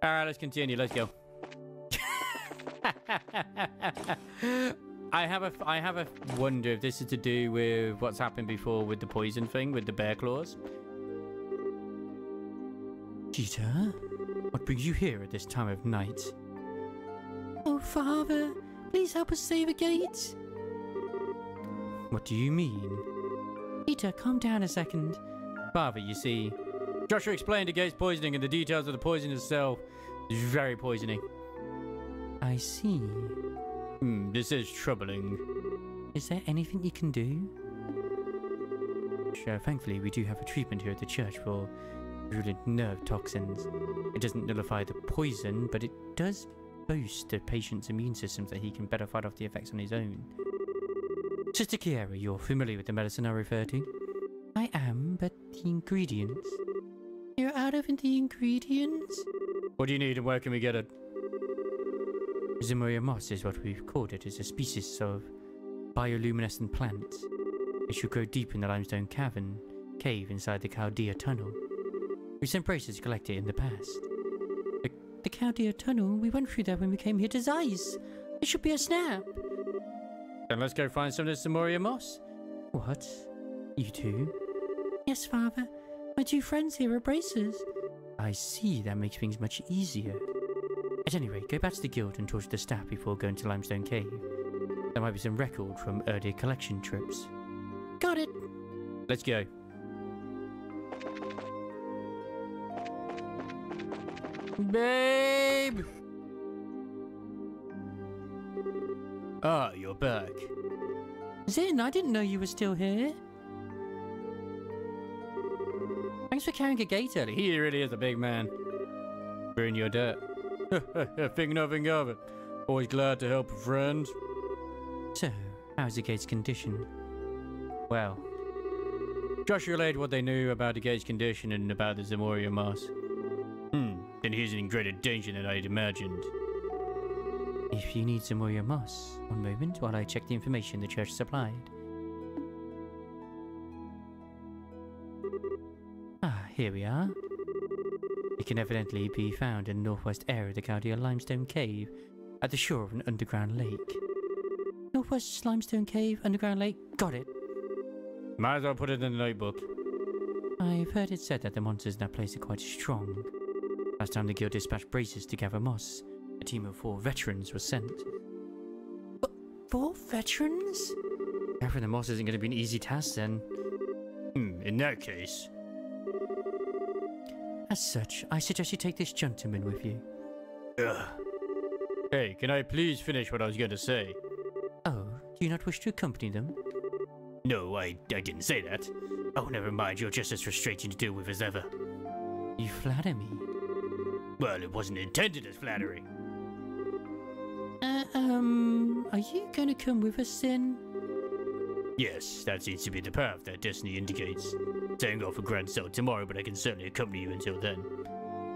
Alright, let's continue. Let's go. I have a wonder if this is to do with what's happened before with the poison thing, with the bear claws. Peter, what brings you here at this time of night? Oh, Father, please help us save Agate. What do you mean? Peter, calm down a second. Father, you see, Joshua explained Agate's poisoning and the details of the poison itself is very poisoning. I see. This is troubling. Is there anything you can do? Sure, thankfully we do have a treatment here at the church for virulent nerve toxins. It doesn't nullify the poison, but it does boost the patient's immune system so he can better fight off the effects on his own. Sister Kiera, you're familiar with the medicine I refer to? I am, but the ingredients... You're out of the ingredients? What do you need and where can we get it? Zemuria moss is what we've called it. It's a species of bioluminescent plant. It should grow deep in the limestone cave inside the Chaldea tunnel. We sent braces to collect it in the past. The Chaldea tunnel? We went through that when we came here to Zeiss. It should be a snap. Then let's go find some of this Zemuria moss. What? You two? Yes, Father. My two friends here are bracers. I see. That makes things much easier. At any rate, go back to the guild and torch the staff before going to Limestone Cave. There might be some record from earlier collection trips. Got it! Let's go. Babe! Ah, you're back. Zin, I didn't know you were still here. Thanks for carrying Agate early. He really is a big man. We're in your debt. Think nothing of it. Always glad to help a friend. So, how's Agate's condition? Well, Josh relayed what they knew about Agate's condition and about the Zemuria moss. Then he's in greater danger than I'd imagined. If you need Zemuria moss, one moment while I check the information the church supplied. Ah, here we are. It can evidently be found in the northwest area of the Chaldea Limestone Cave, at the shore of an underground lake. Northwest Limestone Cave, underground lake, got it. Might as well put it in the notebook. I've heard it said that the monsters in that place are quite strong. Last time the guild dispatched bracers to gather moss, a team of 4 veterans was sent. 4 veterans? Gathering the moss isn't going to be an easy task then. In that case... As such, I suggest you take this gentleman with you. Hey, can I please finish what I was going to say? Oh, do you not wish to accompany them? No, I didn't say that. Oh, never mind, you're just as frustrating to deal with as ever. You flatter me. Well, it wasn't intended as flattery. Are you going to come with us, Sin? Yes, that seems to be the path that destiny indicates. Setting off for Grand Cell tomorrow, but I can certainly accompany you until then.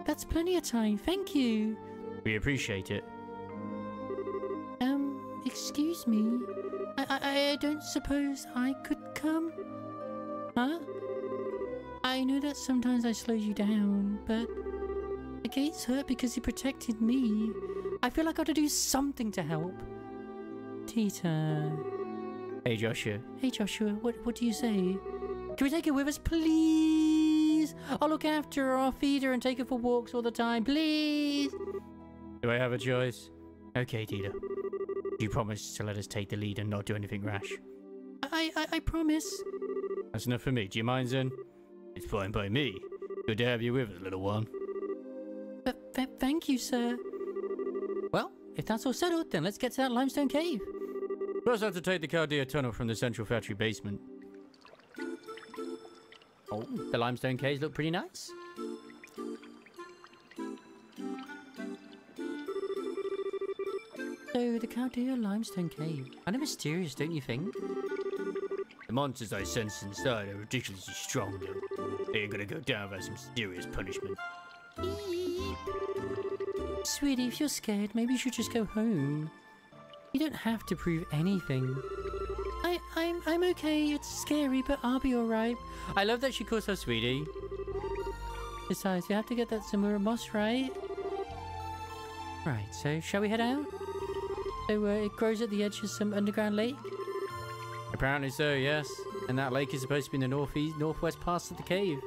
That's plenty of time, thank you. We appreciate it. Excuse me. I don't suppose I could come? Huh? I know that sometimes I slow you down, but... Agate's hurt because he protected me. I feel like I ought to do something to help. Tita... Hey Joshua. Hey Joshua, what do you say? Can we take her with us, please? I'll look after her, I'll feed her and take her for walks all the time, please. Do I have a choice? Okay, Tita. You promise to let us take the lead and not do anything rash? I promise. That's enough for me. Do you mind, Zen? It's fine by me. Good to have you with us, little one. Thank you, sir. Well, if that's all settled, then let's get to that limestone cave. First, I have to take the Chaldea tunnel from the central factory basement. Oh, the limestone caves look pretty nice. So, the Chaldea limestone cave. Kind of mysterious, don't you think? The monsters I sense inside are ridiculously strong, though. They ain't gonna go down without some serious punishment. Eep. Sweetie, if you're scared, maybe you should just go home. You don't have to prove anything. I'm okay. It's scary, but I'll be alright. I love that she calls her sweetie. Besides, we have to get that Samura moss, right? Right, so shall we head out? So it grows at the edge of some underground lake? Apparently so, yes. And that lake is supposed to be in the northwest part of the cave.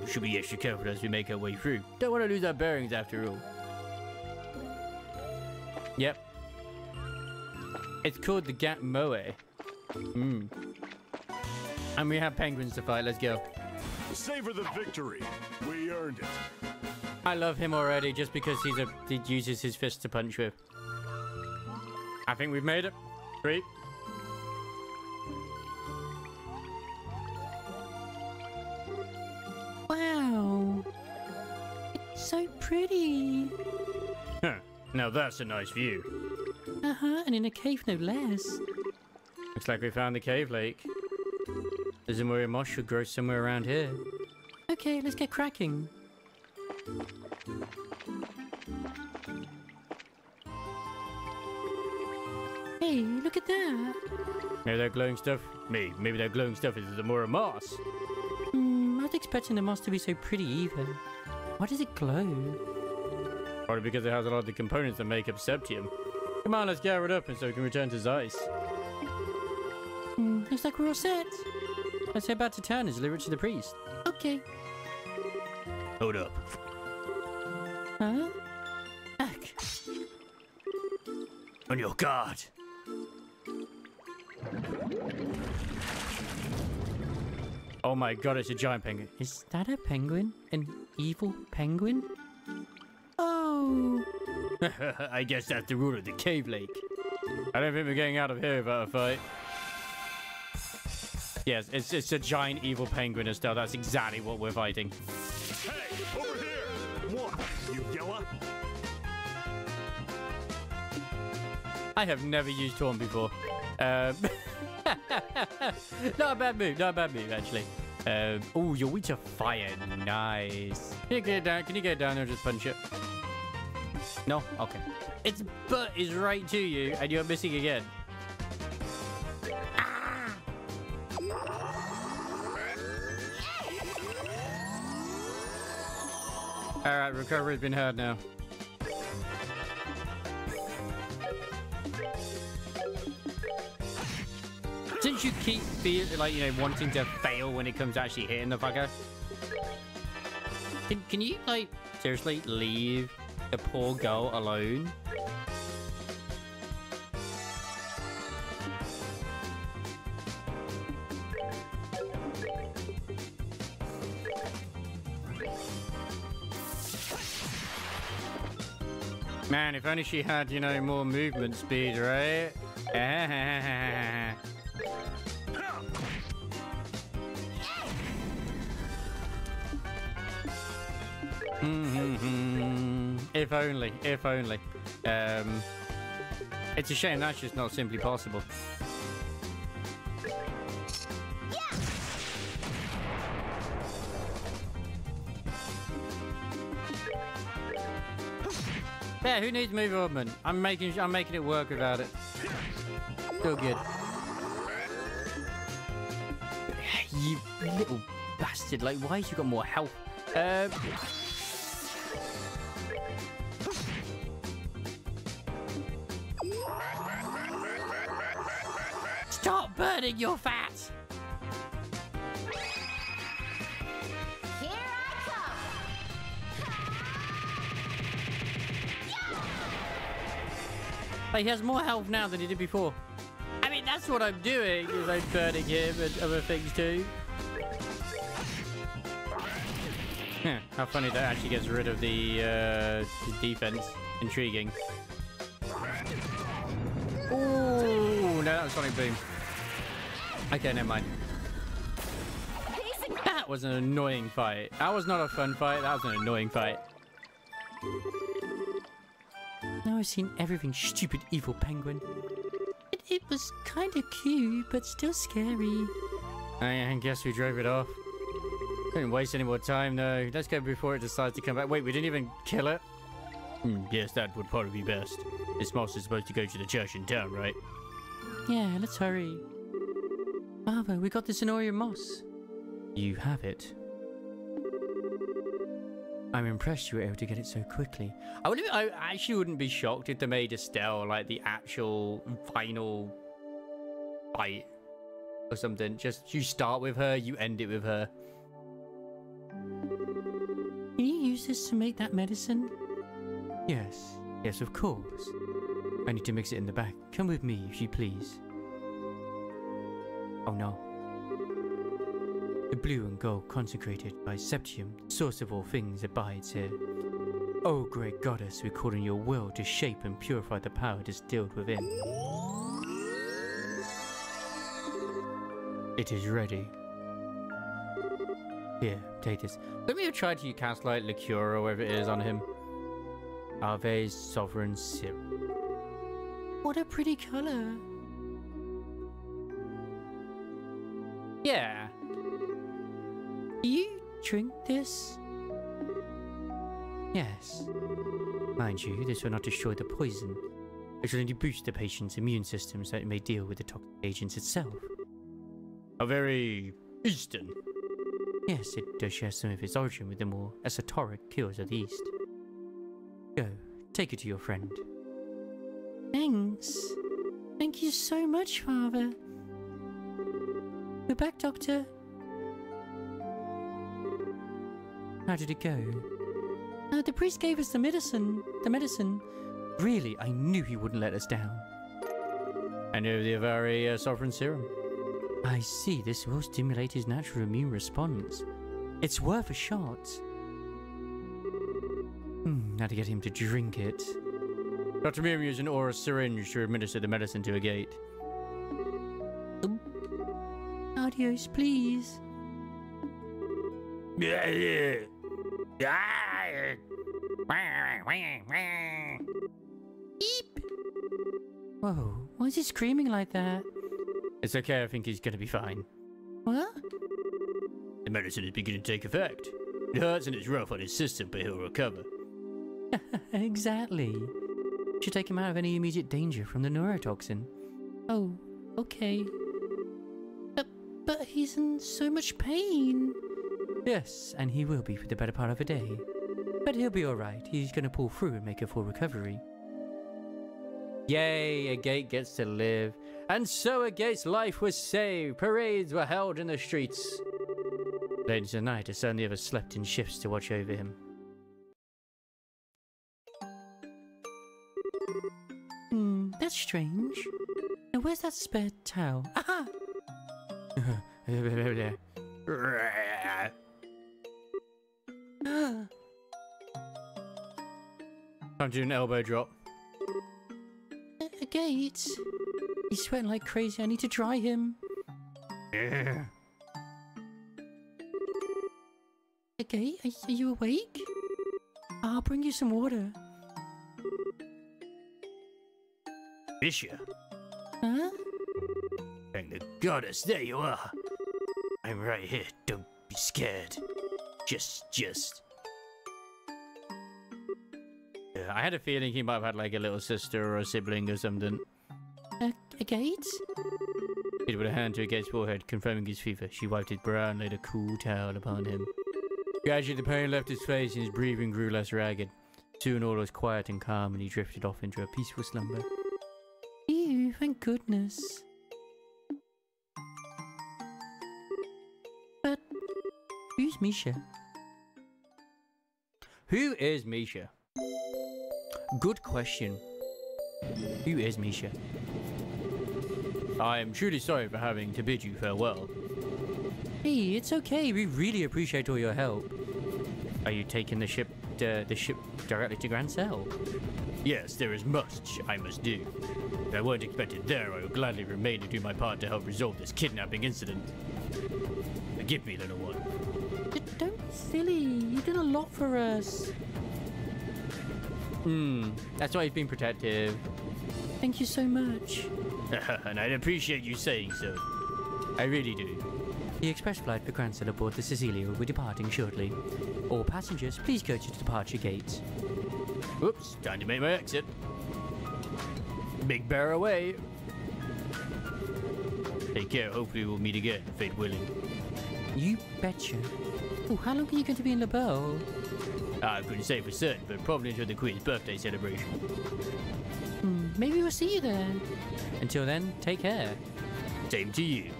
Should be extra careful as we make our way through. Don't want to lose our bearings after all. Yep. It's called the Gat Moe. And we have penguins to fight. Let's go. Savor the victory. We earned it. I love him already just because he uses his fist to punch with. I think we've made it. 3. Wow. It's so pretty. Huh. Now that's a nice view. Uh-huh, and in a cave no less. Looks like we found the cave lake. The Zamura moss should grow somewhere around here. Okay, let's get cracking. Hey, look at that. Maybe that glowing stuff... Maybe that glowing stuff is the Zamura moss. I was expecting the moss to be so pretty either. Why does it glow? Probably because it has a lot of the components that make up septium. Come on, let's gather it up and so we can return to Zeiss. Looks like we're all set. Let's head back to town and deliver it to the priest. Okay. Hold up. Huh? Back. On your guard. Oh my god, it's a giant penguin. Is that a penguin? An evil penguin? Oh. I guess that's the rule of the cave lake. I don't think we're getting out of here without a fight. Yes, it's a giant evil penguin, Estelle. That's exactly what we're fighting. Hey, over here! What, you yella? I have never used Taunt before. Not a bad move, actually. Oh, you're weak to fire. Nice. Can you get down? Can you get down there and just punch it? No? Okay. Its butt is right to you, and you're missing again. Ah! Alright, recovery's been had now. Since you keep wanting to fail when it comes to actually hitting the fucker, can you seriously leave the poor girl alone? Man, if only she had, more movement speed, right? If only, if only. It's a shame that's just not simply possible. Yeah, who needs movement? I'm making it work without it. Still good. You little bastard! Why have you got more health? Stop burning your fat! Here I come! He has more health now than he did before. I mean, that's what I'm doing, is I'm burning him and other things too. How funny that actually gets rid of the defense. Intriguing. Ooh, no, that was Sonic Boom. Okay, never mind. That was an annoying fight. That was not a fun fight. That was an annoying fight. Now I've seen everything, stupid evil penguin. It was kind of cute, but still scary. I guess we drove it off. Couldn't waste any more time, though. Let's go before it decides to come back. Wait, we didn't even kill it? Yes, that would probably be best. This monster's supposed to go to the church in town, right? Yeah, let's hurry. Father, we got this Sonoria moss. You have it. I'm impressed you were able to get it so quickly. I actually wouldn't be shocked if they made Estelle like the actual final fight or something. Just you start with her, you end it with her. Can you use this to make that medicine? Yes, yes, of course. I need to mix it in the back. Come with me, if you please. Oh no. The blue and gold consecrated by Septium, source of all things, abides here. O great goddess, we call on your will to shape and purify the power distilled within. It is ready. Here, take this. Let me have tried to cast like liqueur or whatever it is on him. Ave's sovereign serum. What a pretty color. Yeah. You drink this? Yes. Mind you, this will not destroy the poison. It will only boost the patient's immune system so it may deal with the toxic agents itself. A very Eastern. Yes, it does share some of its origin with the more esoteric cures of the East. Go, take it to your friend. Thanks. Thank you so much, Father. We're back, Doctor. How did it go? The priest gave us the medicine. Really? I knew he wouldn't let us down. I know the very sovereign serum. I see, this will stimulate his natural immune response. It's worth a shot. Now to get him to drink it. Dr. Miriam used an aura syringe to administer the medicine to Agate. Adios, please. Beep. Whoa, Why is he screaming like that? it's okay, I think he's gonna be fine. What? The medicine is beginning to take effect. It hurts and it's rough on his system, but he'll recover. Exactly. Should take him out of any immediate danger from the neurotoxin. Oh, okay. But he's in so much pain. Yes, and he will be for the better part of a day. But he'll be alright. He's gonna pull through and make a full recovery. Yay, Agate gets to live. And so Agate's life was saved. Parades were held in the streets. Late into the night, a certain the others slept in shifts to watch over him. That's strange. Now where's that spare towel? Aha! Time to do an elbow drop. Agate. He's sweating like crazy. I need to dry him. Agate, are you awake? I'll bring you some water. Misha. Huh? Thank the goddess, there you are. I'm right here, don't be scared. Just. I had a feeling he might have had like a little sister or a sibling or something. Agate? He put a hand to Agate's forehead, confirming his fever. She wiped his brow and laid a cool towel upon him. Gradually the pain left his face and his breathing grew less ragged. Soon all was quiet and calm and he drifted off into a peaceful slumber. Ew, thank goodness. But who's Misha? Who is Misha? Good question. Who is Misha? I am truly sorry for having to bid you farewell. Hey, it's okay. We really appreciate all your help. Are you taking the ship directly to Grand Cell? Yes, there is much I must do. If I weren't expected there, I will gladly remain and do my part to help resolve this kidnapping incident. Forgive me, little one. Don't be silly. You did a lot for us. That's why he's been protective. Thank you so much. And I'd appreciate you saying so. I really do. The express flight for Grand Cell aboard the Cecilia will be departing shortly. All passengers, please go to the departure gate. Oops, time to make my exit. Big bear away. Take care, hopefully we'll meet again, fate willing. You betcha. Oh, how long are you going to be in La Belle? I couldn't say for certain, but probably until the Queen's birthday celebration. Maybe we'll see you there. Until then, take care. Same to you.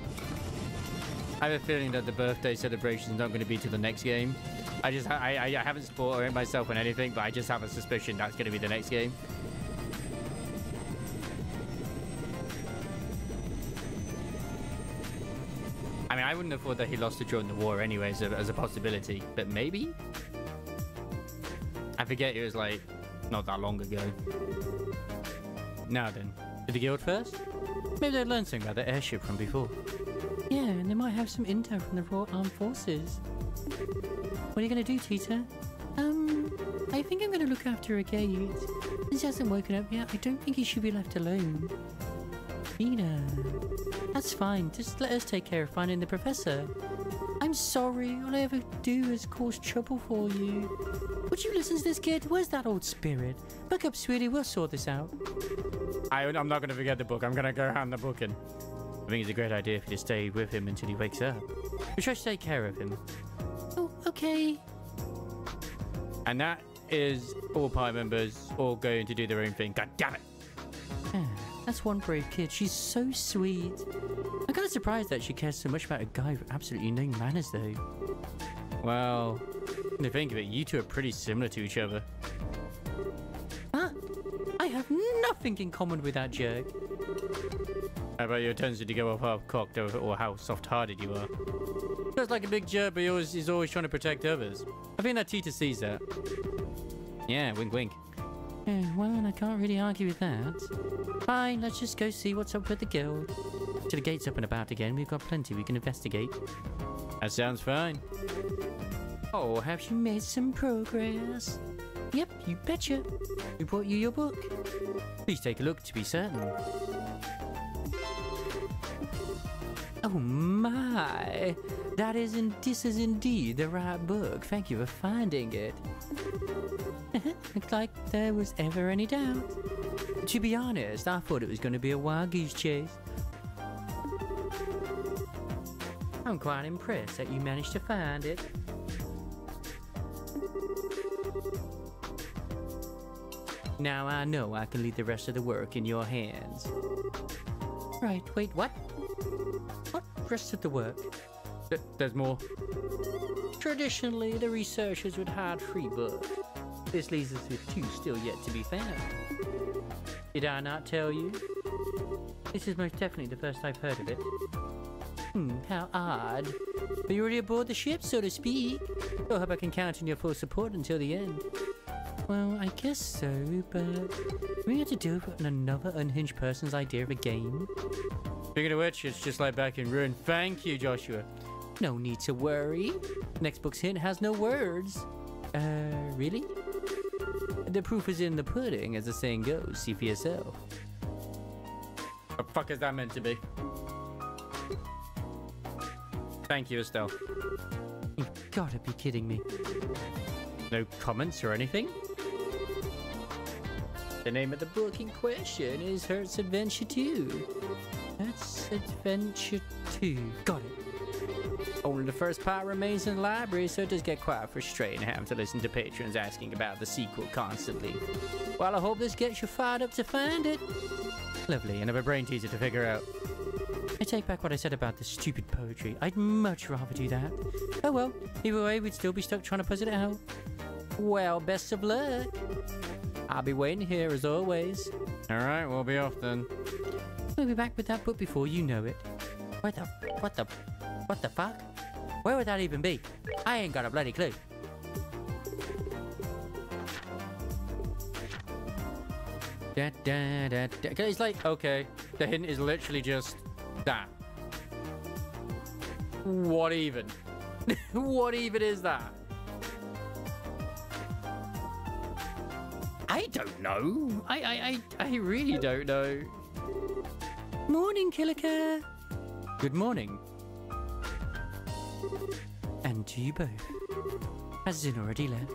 I have a feeling that the birthday celebration is not going to be till the next game. I haven't spoiled myself on anything, but I just have a suspicion that's going to be the next game. I mean, I wouldn't have thought that he lost the during the war anyway, as a possibility, but maybe? I forget, it was like not that long ago. Now then, to the guild first? Maybe they'd learn something about the airship from before. Yeah, and they might have some intel from the Royal Armed Forces. What are you going to do, Tita? I think I'm going to look after Agate. Since he hasn't woken up yet, I don't think he should be left alone. Nina. That's fine. Just let us take care of finding the professor. I'm sorry. All I ever do is cause trouble for you. Would you listen to this kid? Where's that old spirit? Buck up, sweetie. We'll sort this out. I'm not going to forget the book. I'm going to go hand the book in. I think it's a great idea if you just stay with him until he wakes up. We try to take care of him. Oh, okay. And that is all party members all going to do their own thing. God damn it. That's one brave kid. She's so sweet. I'm kind of surprised that she cares so much about a guy with absolutely no manners, though. Well, to think of it, you two are pretty similar to each other. Huh? I have nothing in common with that jerk. How about your tendency to go off half-cocked or how soft-hearted you are? Just like a big jerk, but he's always trying to protect others. I think that Tita sees that. Yeah, wink wink. Well, I can't really argue with that. Fine, let's just go see what's up with the guild. Till the gate's up and about again, we've got plenty we can investigate. That sounds fine. Oh, have you made some progress? Yep, you betcha. We brought you your book. Please take a look to be certain. Oh my! This is indeed the right book. Thank you for finding it. Looks like there was ever any doubt. To be honest, I thought it was going to be a wild goose chase. I'm quite impressed that you managed to find it. Now I know I can leave the rest of the work in your hands. Right, wait, what? What rest of the work? There's more. Traditionally, the researchers would hide free books. This leaves us with two still yet to be found. Did I not tell you? This is most definitely the first I've heard of it. How odd. Are you already aboard the ship, so to speak? I hope I can count on your full support until the end. Well, I guess so, but we have to deal with another unhinged person's idea of a game. Speaking of which, it's just like back in Ruin. Thank you, Joshua. No need to worry. Next book's hint has no words. Really? The proof is in the pudding, as the saying goes. See for yourself. What the fuck is that meant to be? Thank you, Estelle. You've gotta be kidding me. No comments or anything? The name of the book in question is Hertz Adventure 2. Hertz Adventure 2. Got it. Only the first part remains in the library, so it does get quite frustrating having to listen to patrons asking about the sequel constantly. Well, I hope this gets you fired up to find it. Lovely, another brain teaser to figure out. I take back what I said about the stupid poetry. I'd much rather do that. Oh well, either way, we'd still be stuck trying to puzzle it out. Well, best of luck. I'll be waiting here as always. Alright, we'll be off then. We'll be back with that book before you know it. What the fuck? Where would that even be? I ain't got a bloody clue. It's like, okay, the hint is literally just that. What even? What even is that? I don't know. I really don't know. Morning, Killiker. Good morning. And to you both. Has Zin already left?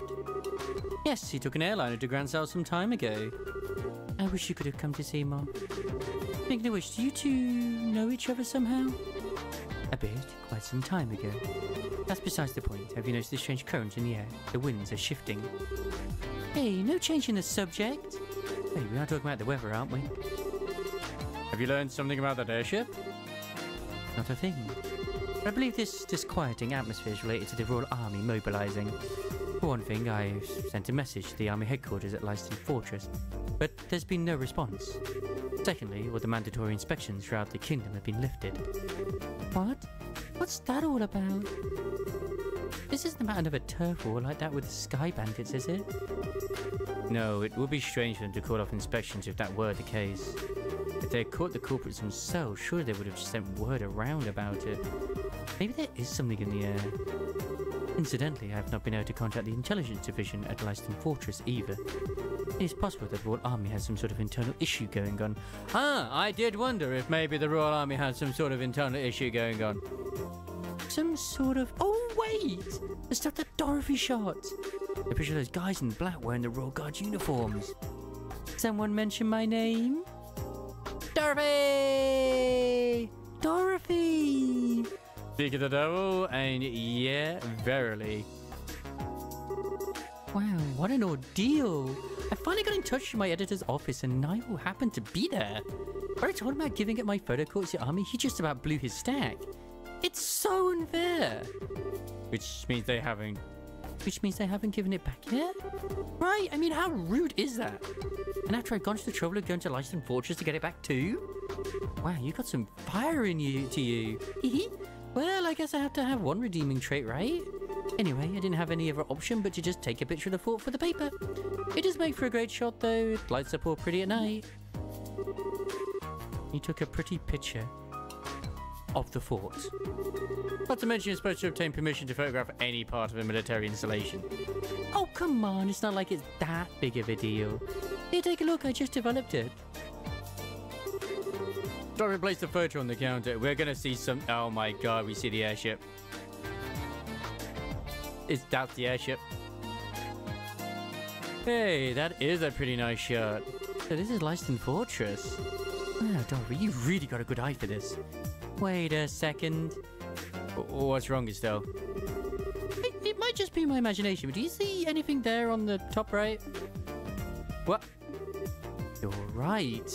Yes, he took an airliner to Grand South some time ago. I wish you could have come to see Mom. Speaking of which, do you two know each other somehow? A bit, quite some time ago. That's besides the point. Have you noticed the strange current in the air? The winds are shifting. Hey, no change in the subject. Hey, we are talking about the weather, aren't we? Have you learned something about that airship? Not a thing. I believe this disquieting atmosphere is related to the Royal Army mobilising. For one thing, I've sent a message to the Army headquarters at Leiston Fortress, but there's been no response. Secondly, all the mandatory inspections throughout the kingdom have been lifted. What? What's that all about? This isn't about another turf war like that with the Sky Bandits, is it? No, it would be strange for them to call off inspections if that were the case. If they had caught the culprits themselves, surely they would have just sent word around about it. Maybe there is something in the air. Incidentally, I have not been able to contact the intelligence division at Leiston Fortress either. It is possible that the Royal Army has some sort of internal issue going on. Ah, I did wonder if maybe the Royal Army has some sort of internal issue going on. Some sort of... Oh, wait! The stuff that Dorothy shot! The picture of those guys in black wearing the Royal Guard uniforms. Someone mention my name? Dorothy! Dorothy! Speak of the devil, and yeah, verily. Wow, what an ordeal! I finally got in touch with my editor's office and Niall happened to be there. When I told him about giving up my photocourtesy army, he just about blew his stack. It's so unfair! Which means they haven't given it back yet? Right, I mean, how rude is that? And after I'd gone to the trouble of going to Leiston Fortress to get it back too? Wow, you got some fire in you to you. Well, I guess I have to have one redeeming trait, right? Anyway, I didn't have any other option but to just take a picture of the fort for the paper. It does make for a great shot though, it lights up all pretty at night. He took a pretty picture of the fort. Not to mention you're supposed to obtain permission to photograph any part of a military installation. Oh, come on, it's not like it's that big of a deal. Here, take a look, I just developed it. Don't replace the photo on the counter. We're gonna see some... Oh my god, we see the airship. That's the airship. Hey, that is a pretty nice shot. So this is Leiston Fortress. Wow, Dorothy, you really got a good eye for this. Wait a second. What's wrong, Estelle? It might just be my imagination, but do you see anything there on the top right? What? You're right.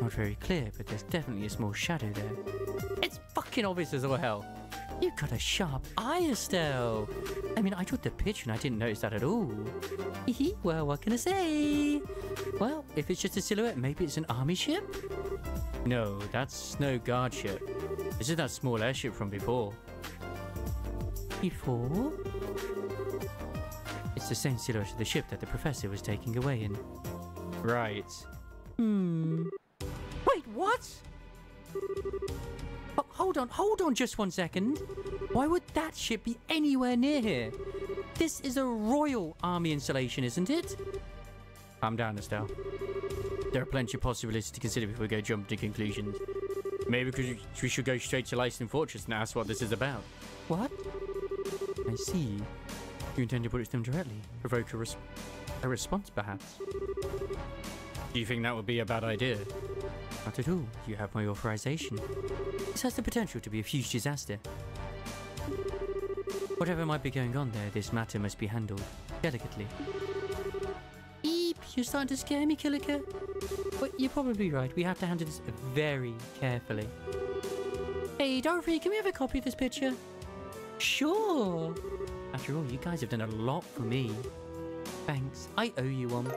Not very clear, but there's definitely a small shadow there. It's fucking obvious as all hell. You've got a sharp eye, Estelle. I mean, I took the picture and I didn't notice that at all. Well, what can I say? Well, if it's just a silhouette, maybe it's an army ship? No, that's no guard ship. This is that small airship from before. Before? It's the same silhouette of the ship that the professor was taking away in. Right. Wait, what? Oh, hold on just one second. Why would that ship be anywhere near here? This is a Royal Army installation, isn't it? Calm down, Estelle. There are plenty of possibilities to consider before we go jumping to conclusions. Maybe we should go straight to Leiston Fortress and ask what this is about. What? I see. You intend to put it to them directly? Provoke a response, perhaps? Do you think that would be a bad idea? Not at all. You have my authorization. This has the potential to be a huge disaster. Whatever might be going on there, this matter must be handled delicately. Eep, you're starting to scare me, Killiker. But you're probably right. We have to handle this very carefully. Hey, Dorothy, can we have a copy of this picture? Sure. After all, you guys have done a lot for me. Thanks. I owe you one.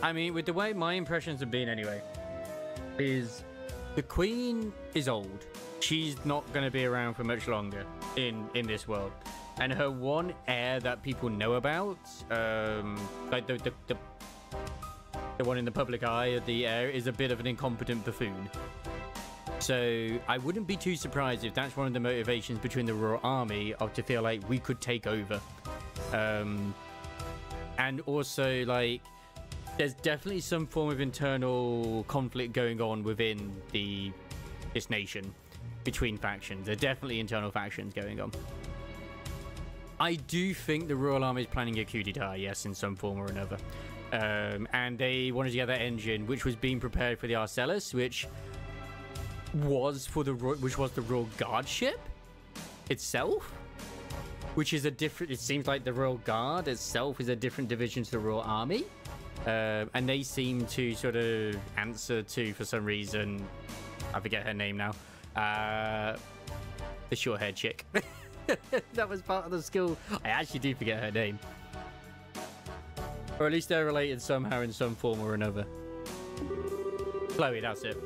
I mean, with the way my impressions have been anyway, is the Queen is old. She's not going to be around for much longer in this world. And her one heir that people know about, like the one in the public eye of the heir, is a bit of an incompetent buffoon. So I wouldn't be too surprised if that's one of the motivations between the Royal Army of to feel like we could take over. And also, like, there's definitely some form of internal conflict going on within this nation between factions. There are definitely internal factions going on. I do think the Royal Army is planning a coup d'etat, yes, in some form or another. And they wanted to get that engine, which was being prepared for the Arcellus, which was for the which was the Royal Guard ship itself, which is a different. It seems like the Royal Guard itself is a different division to the Royal Army, and they seem to sort of answer to, for some reason, I forget her name now, the short-haired chick. That was part of the school. I actually do forget her name, or at least they're related somehow in some form or another. Chloe, that's it.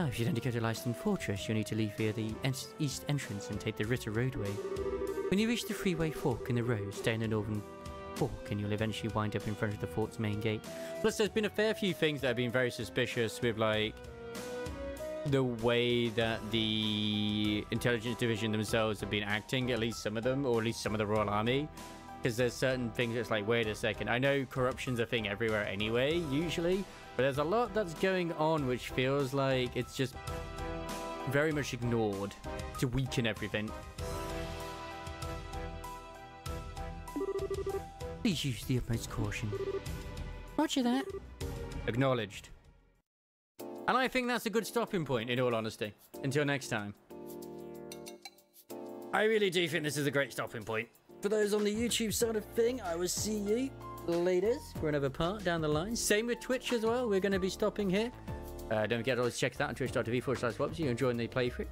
Oh, if you don't go to Leiston Fortress, you'll need to leave via the east entrance and take the Ritter Roadway. When you reach the freeway fork in the road, stay in the northern fork and you'll eventually wind up in front of the fort's main gate. Plus, there's been a fair few things that have been very suspicious with, like, the way that the intelligence division themselves have been acting, at least some of them, or at least some of the Royal Army. Because there's certain things that's like, wait a second, I know corruption's a thing everywhere anyway, usually, but there's a lot that's going on which feels like it's just very much ignored to weaken everything. Please use the utmost caution. Roger that. Acknowledged. And I think that's a good stopping point, in all honesty. Until next time. I really do think this is a great stopping point. For those on the YouTube side of thing, I will see you later for another part down the line. Same with Twitch as well. We're going to be stopping here. Don't forget to always check that out on twitch.tv/swapsy. You're enjoying the playthrough.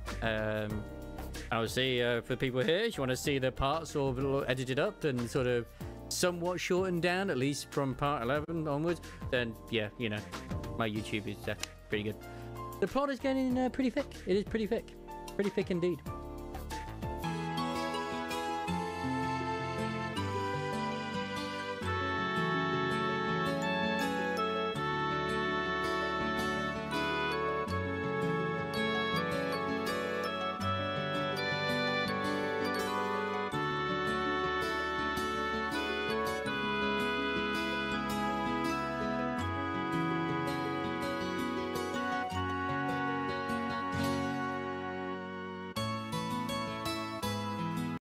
Obviously, for people here, if you want to see the parts all edited up and sort of somewhat shortened down, at least from part 11 onwards, then yeah, you know, my YouTube is pretty good. The plot is getting pretty thick. It is pretty thick. Pretty thick indeed.